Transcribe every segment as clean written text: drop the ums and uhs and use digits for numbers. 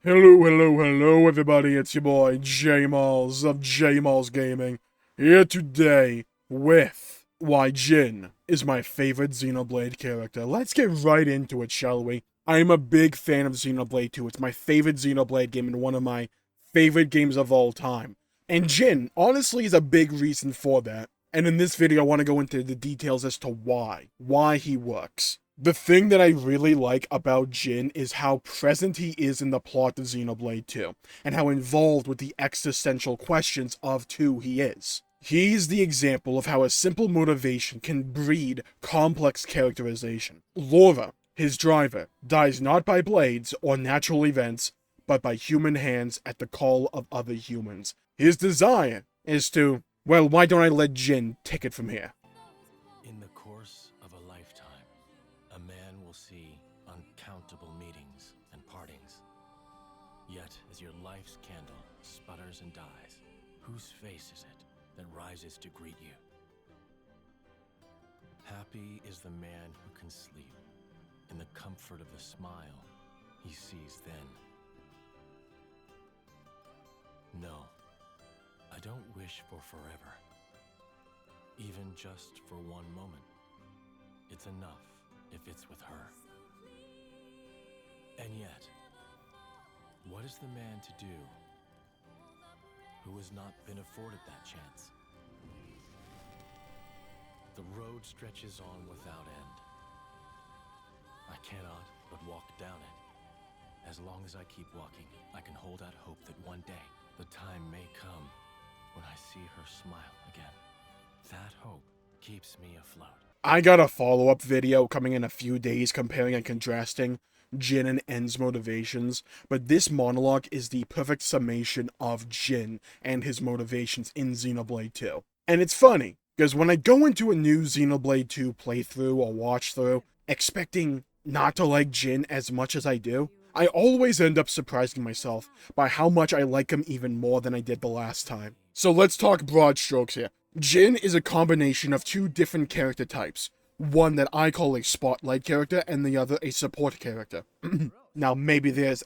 Hello, everybody, it's your boy, Jmulls of Jmulls Gaming, here today with why Jin is my favorite Xenoblade character. Let's get right into it, shall we? I am a big fan of Xenoblade 2. It's my favorite Xenoblade game and one of my favorite games of all time. And Jin, honestly, is a big reason for that. And in this video, I want to go into the details as to why he works. The thing that I really like about Jin is how present he is in the plot of Xenoblade 2, and how involved with the existential questions of 2 he is. He's the example of how a simple motivation can breed complex characterization. Laura, his driver, dies not by blades or natural events, but by human hands at the call of other humans. His desire is to, well, why don't I let Jin take it from here? In the course of a lifetime, a man will see uncountable meetings and partings. Yet, as your life's candle sputters and dies, whose face is it that rises to greet you? Happy is the man who can sleep in the comfort of the smile he sees then. No, I don't wish for forever. Even just for one moment. It's enough if it's with her. And yet, what is the man to do who has not been afforded that chance? The road stretches on without end. I cannot but walk down it. As long as I keep walking, I can hold out hope that one day the time may come when I see her smile again. That hope keeps me afloat. I got a follow-up video coming in a few days comparing and contrasting Jin and En's motivations, but this monologue is the perfect summation of Jin and his motivations in Xenoblade 2. And it's funny, because when I go into a new Xenoblade 2 playthrough or watch-through, expecting not to like Jin as much as I do, I always end up surprising myself by how much I like him even more than I did the last time. So let's talk broad strokes here. Jin is a combination of 2 different character types. One that I call a spotlight character and the other a support character. Now maybe there's,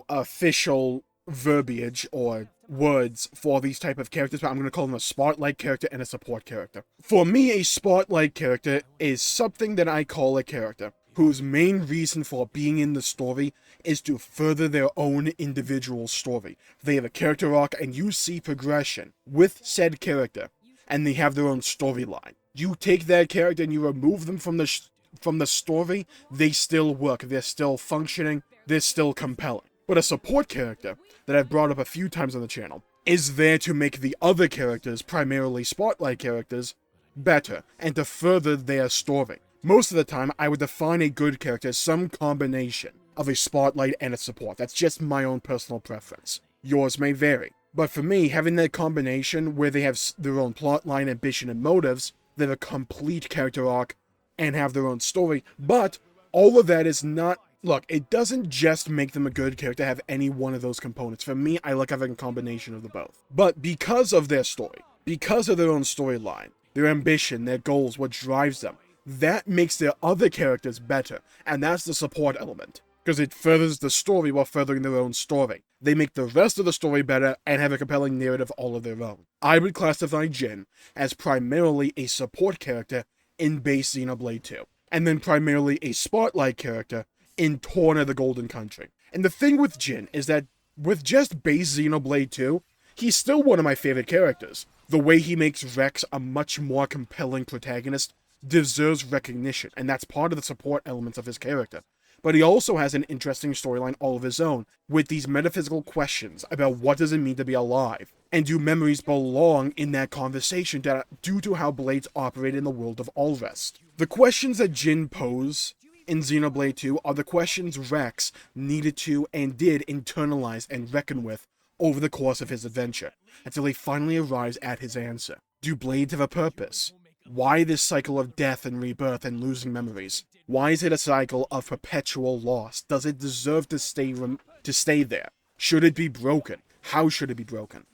official verbiage or words for these type of characters, but I'm going to call them a spotlight character and a support character. For me, a spotlight character is something that I call a character whose main reason for being in the story is to further their own individual story. They have a character arc and you see progression with said character, and they have their own storyline. You take that character and you remove them from the story, they still work, they're still functioning, they're still compelling. But a support character, that I've brought up a few times on the channel, is there to make the other characters, primarily spotlight characters, better, and to further their story. Most of the time, I would define a good character as some combination of a spotlight and a support. That's just my own personal preference. Yours may vary. But for me, having that combination where they have their own plotline, ambition, and motives, they have a complete character arc, and have their own story, but all of that is not... Look, it doesn't just make them a good character to have any one of those components. For me, I like having a combination of the both. But because of their story, because of their own storyline, their ambition, their goals, what drives them, that makes their other characters better, and that's the support element. Because it furthers the story while furthering their own story. They make the rest of the story better and have a compelling narrative all of their own. I would classify Jin as primarily a support character in base Xenoblade 2, and then primarily a spotlight character in Torn of the Golden Country. And the thing with Jin is that with just base Xenoblade 2, he's still one of my favorite characters. The way he makes Rex a much more compelling protagonist deserves recognition, and that's part of the support elements of his character. But he also has an interesting storyline all of his own, with these metaphysical questions about what does it mean to be alive, and do memories belong in that conversation due to how blades operate in the world of Allrest. The questions that Jin pose in Xenoblade 2 are the questions Rex needed to and did internalize and reckon with over the course of his adventure, until he finally arrives at his answer. Do blades have a purpose? Why this cycle of death and rebirth and losing memories? Why is it a cycle of perpetual loss? Does it deserve to stay there? Should it be broken? How should it be broken?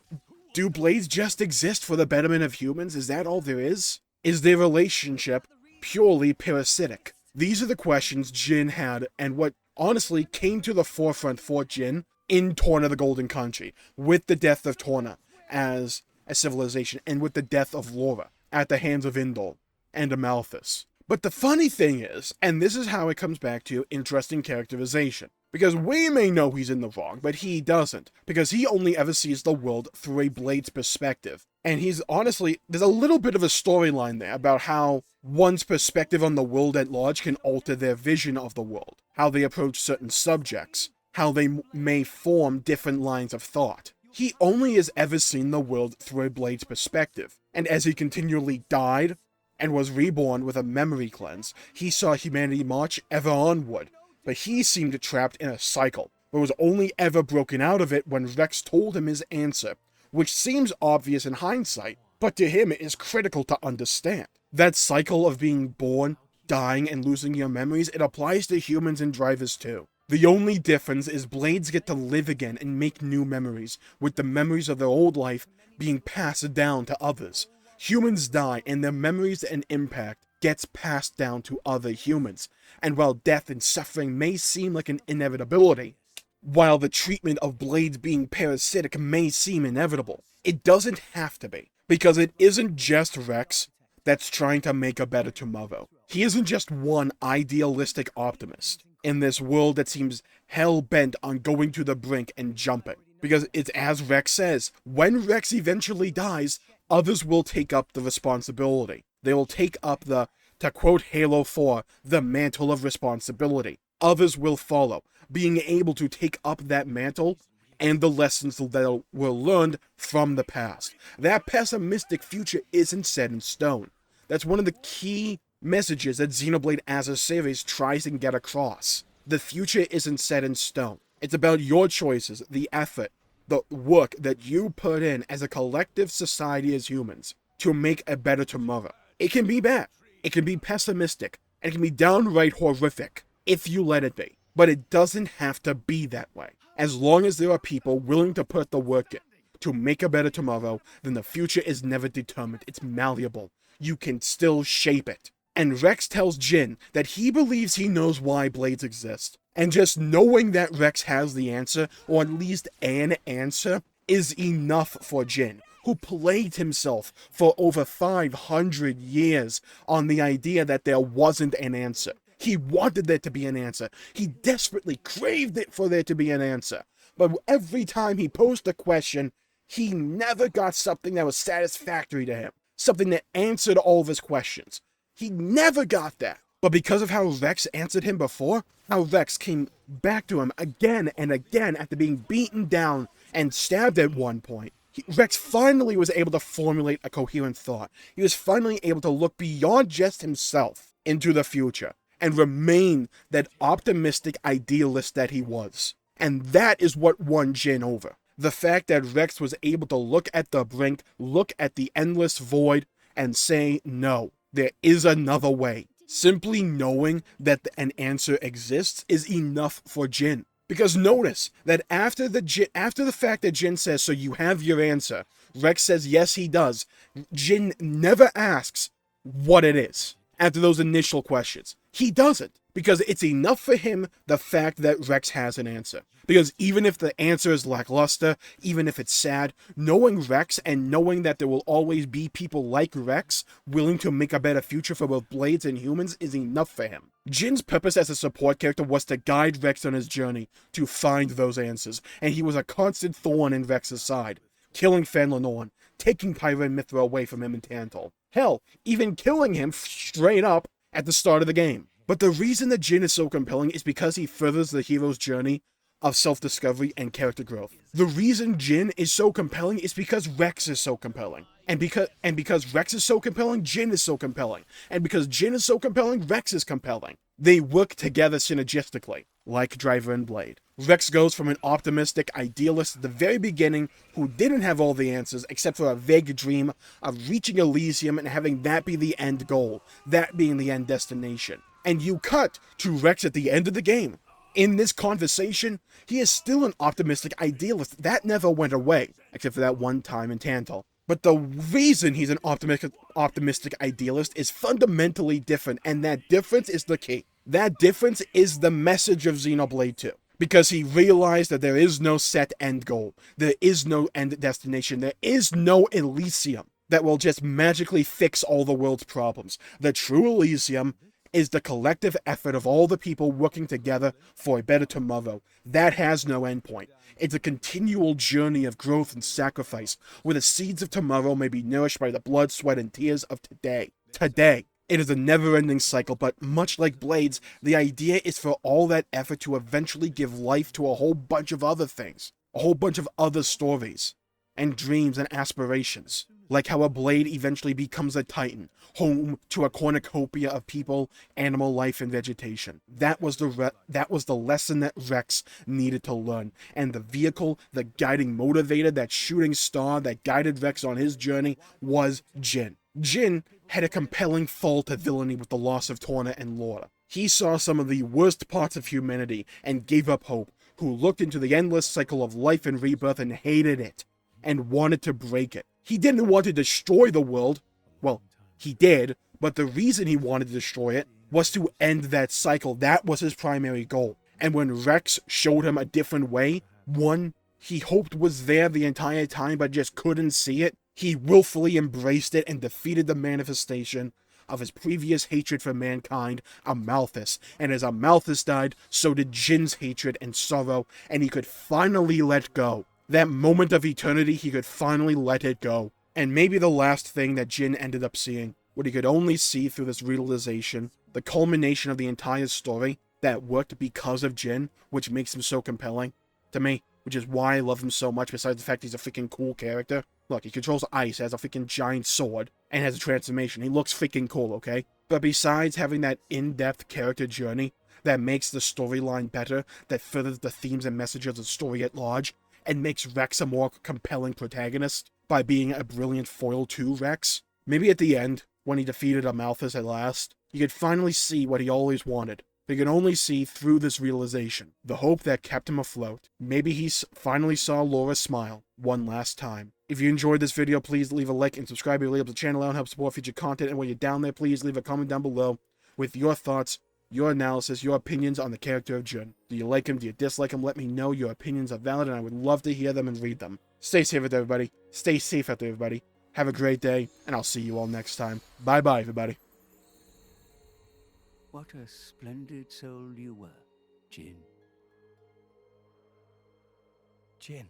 Do blades just exist for the betterment of humans? Is that all there is? Is their relationship purely parasitic? These are the questions Jin had, and what honestly came to the forefront for Jin in Torna the Golden Country, with the death of Torna as a civilization, and with the death of Laura at the hands of Indol and Amalthus. But the funny thing is, and this is how it comes back to interesting characterization, because we may know he's in the wrong, but he doesn't, because he only ever sees the world through a Blade's perspective. And he's honestly, there's a little bit of a storyline there about how one's perspective on the world at large can alter their vision of the world, how they approach certain subjects, how they may form different lines of thought. He only has ever seen the world through a Blade's perspective, and as he continually died and was reborn with a memory cleanse, he saw humanity march ever onward, but he seemed trapped in a cycle, but was only ever broken out of it when Rex told him his answer, which seems obvious in hindsight, but to him it is critical to understand. That cycle of being born, dying, and losing your memories, it applies to humans and drivers too. The only difference is Blades get to live again and make new memories, with the memories of their old life being passed down to others. Humans die, and their memories and impact gets passed down to other humans. And while death and suffering may seem like an inevitability, while the treatment of Blades being parasitic may seem inevitable, it doesn't have to be. Because it isn't just Rex that's trying to make a better tomorrow. He isn't just one idealistic optimist in this world that seems hell-bent on going to the brink and jumping. Because it's as Rex says, when Rex eventually dies, others will take up the responsibility. They will take up the, to quote Halo 4, the mantle of responsibility. Others will follow, being able to take up that mantle and the lessons that were learned from the past. That pessimistic future isn't set in stone. That's one of the key messages that Xenoblade as a series tries to get across. The future isn't set in stone. It's about your choices, the effort, the work that you put in as a collective society as humans to make a better tomorrow. It can be bad, it can be pessimistic, and it can be downright horrific if you let it be. But it doesn't have to be that way. As long as there are people willing to put the work in to make a better tomorrow, then the future is never determined. It's malleable. You can still shape it. And Rex tells Jin that he believes he knows why Blades exist. And just knowing that Rex has the answer, or at least an answer, is enough for Jin, who plagued himself for over 500 years on the idea that there wasn't an answer. He wanted there to be an answer. He desperately craved it for there to be an answer. But every time he posed a question, he never got something that was satisfactory to him. Something that answered all of his questions. He never got that. But because of how Rex answered him before, how Rex came back to him again and again after being beaten down and stabbed at one point, Rex finally was able to formulate a coherent thought. He was finally able to look beyond just himself into the future and remain that optimistic idealist that he was. And that is what won Jin over. The fact that Rex was able to look at the brink, look at the endless void, and say, no, there is another way. Simply knowing that an answer exists is enough for Jin. Because notice that after the fact that Jin says, so you have your answer, Rex says, yes, he does. Jin never asks what it is after those initial questions. He doesn't. Because it's enough for him, the fact that Rex has an answer. Because even if the answer is lackluster, even if it's sad, knowing Rex and knowing that there will always be people like Rex willing to make a better future for both Blades and humans is enough for him. Jin's purpose as a support character was to guide Rex on his journey to find those answers, and he was a constant thorn in Rex's side, killing Fanlanorn, taking Pyra and Mithra away from him and Tantal. Hell, even killing him straight up at the start of the game. But the reason that Jin is so compelling is because he furthers the hero's journey of self-discovery and character growth. The reason Jin is so compelling is because Rex is so compelling. And because Rex is so compelling, Jin is so compelling. And because Jin is so compelling, Rex is compelling. They work together synergistically, like Driver and Blade. Rex goes from an optimistic idealist at the very beginning who didn't have all the answers except for a vague dream of reaching Elysium and having that be the end goal, that being the end destination. And you cut to Rex at the end of the game. In this conversation, he is still an optimistic idealist. That never went away, except for that one time in Tantal. But the reason he's an optimistic idealist is fundamentally different, and that difference is the key. That difference is the message of Xenoblade 2. because he realized that there is no set end goal. There is no end destination. There is no Elysium that will just magically fix all the world's problems. The true Elysium is the collective effort of all the people working together for a better tomorrow. That has no endpoint. It's a continual journey of growth and sacrifice, where the seeds of tomorrow may be nourished by the blood, sweat, and tears of today. Today. It is a never-ending cycle, but much like Blades, the idea is for all that effort to eventually give life to a whole bunch of other things. A whole bunch of other stories, and dreams and aspirations. Like how a blade eventually becomes a titan, home to a cornucopia of people, animal life, and vegetation. That was the lesson that Rex needed to learn, and the vehicle, the guiding motivator, that shooting star that guided Rex on his journey was Jin. Jin had a compelling fall to villainy with the loss of Torna and Laura. He saw some of the worst parts of humanity and gave up hope, who looked into the endless cycle of life and rebirth and hated it, and wanted to break it. He didn't want to destroy the world. Well, he did, but the reason he wanted to destroy it was to end that cycle. That was his primary goal. And when Rex showed him a different way, one he hoped was there the entire time but just couldn't see it, he willfully embraced it and defeated the manifestation of his previous hatred for mankind, Amalthus. And as Amalthus died, so did Jin's hatred and sorrow, and he could finally let go. That moment of eternity, he could finally let it go. And maybe the last thing that Jin ended up seeing, what he could only see through this realization, the culmination of the entire story that worked because of Jin, which makes him so compelling to me, which is why I love him so much, besides the fact he's a freaking cool character. Look, he controls ice, has a freaking giant sword, and has a transformation. He looks freaking cool, okay? But besides having that in-depth character journey that makes the storyline better, that furthers the themes and messages of the story at large, and makes Rex a more compelling protagonist by being a brilliant foil to Rex, maybe at the end, when he defeated Amalthus at last, you could finally see what he always wanted. He could only see through this realization, the hope that kept him afloat. Maybe he finally saw Laura smile one last time. If you enjoyed this video, please leave a like and subscribe. It really helps the channel out and helps support future content. And when you're down there, please leave a comment down below with your thoughts, your analysis, your opinions on the character of Jin. Do you like him? Do you dislike him? Let me know. Your opinions are valid, and I would love to hear them and read them. Stay safe out there, everybody. Stay safe out there, everybody. Have a great day, and I'll see you all next time. Bye-bye, everybody. What a splendid soul you were, Jin. Jin.